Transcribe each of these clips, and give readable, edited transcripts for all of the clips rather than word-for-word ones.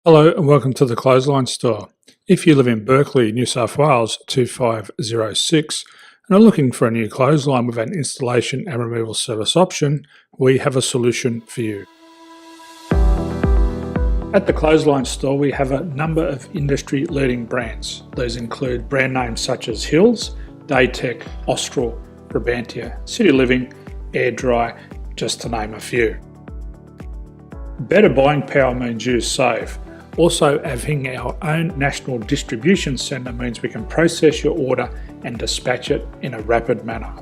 Hello and welcome to the Clothesline Store. If you live in Berkeley, New South Wales 2506 and are looking for a new clothesline with an installation and removal service option, we have a solution for you. At the Clothesline Store we have a number of industry-leading brands. These include brand names such as Hills, Daytech, Austral, Brabantia, City Living, Air Dry, just to name a few. Better buying power means you save. Also, having our own national distribution centre means we can process your order and dispatch it in a rapid manner.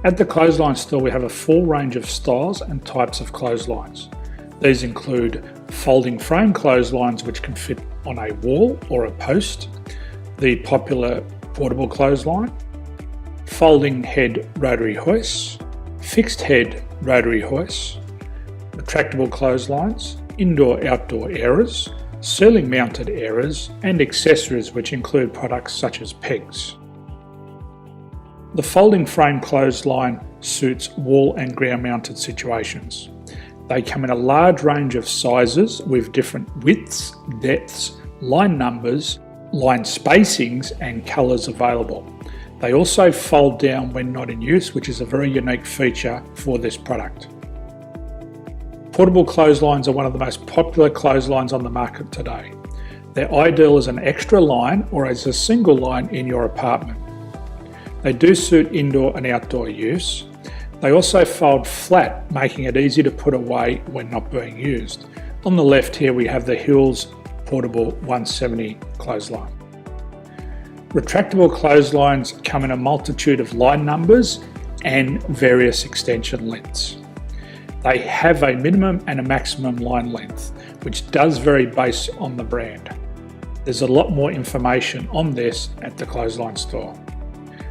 At the Clothesline Store we have a full range of styles and types of clotheslines. These include folding frame clotheslines which can fit on a wall or a post, the popular portable clothesline, folding head rotary hoists, fixed head rotary hoists, retractable clotheslines, indoor-outdoor airers, ceiling mounted airers and accessories which include products such as pegs. The folding frame clothesline suits wall and ground mounted situations. They come in a large range of sizes with different widths, depths, line numbers, line spacings and colours available. They also fold down when not in use, which is a very unique feature for this product. Portable clotheslines are one of the most popular clotheslines on the market today. They're ideal as an extra line or as a single line in your apartment. They do suit indoor and outdoor use. They also fold flat, making it easy to put away when not being used. On the left here we have the Hills Portable 170 clothesline. Retractable clotheslines come in a multitude of line numbers and various extension lengths. They have a minimum and a maximum line length, which does vary based on the brand. There's a lot more information on this at the Clothesline Store.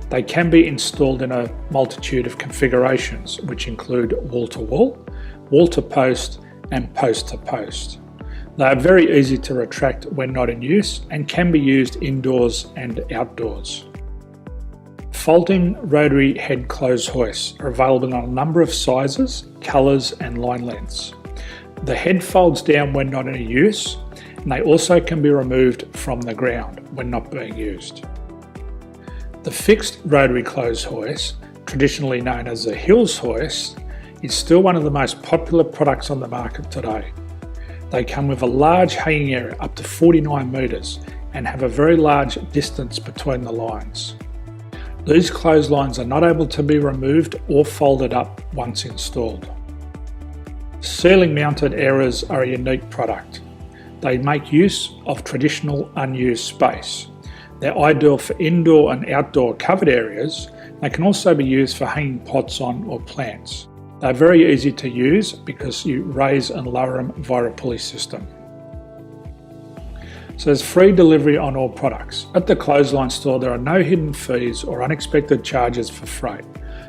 They can be installed in a multitude of configurations, which include wall-to-wall, wall-to-post and post-to-post. They are very easy to retract when not in use and can be used indoors and outdoors. Folding rotary head clothes hoists are available in a number of sizes, colours and line lengths. The head folds down when not in use and they also can be removed from the ground when not being used. The fixed rotary clothes hoist, traditionally known as the Hills hoist, is still one of the most popular products on the market today. They come with a large hanging area up to 49 metres and have a very large distance between the lines. These clotheslines are not able to be removed or folded up once installed. Ceiling mounted airers are a unique product. They make use of traditional unused space. They're ideal for indoor and outdoor covered areas. They can also be used for hanging pots on or plants. They're very easy to use because you raise and lower them via a pulley system. So there's free delivery on all products. At the Clothesline Store there are no hidden fees or unexpected charges for freight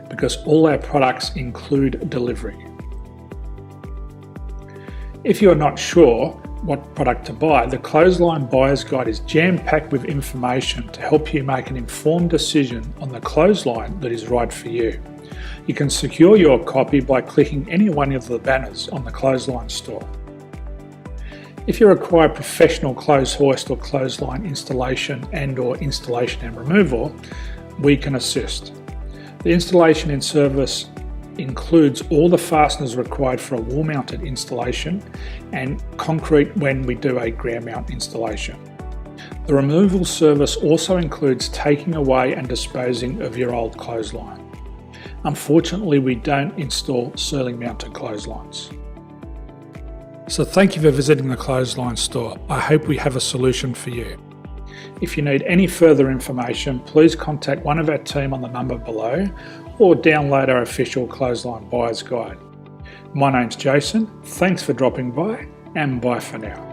because all our products include delivery. If you're not sure what product to buy, the Clothesline Buyer's Guide is jam-packed with information to help you make an informed decision on the clothesline that is right for you. You can secure your copy by clicking any one of the banners on the Clothesline Store. If you require professional clothes hoist or clothesline installation and/or installation and removal, we can assist. The installation and service includes all the fasteners required for a wall-mounted installation and concrete when we do a ground mount installation. The removal service also includes taking away and disposing of your old clothesline. Unfortunately, we don't install ceiling mounted clotheslines. So thank you for visiting the Clothesline Store. I hope we have a solution for you. If you need any further information, please contact one of our team on the number below or download our official Clothesline Buyer's Guide. My name's Jason, thanks for dropping by and bye for now.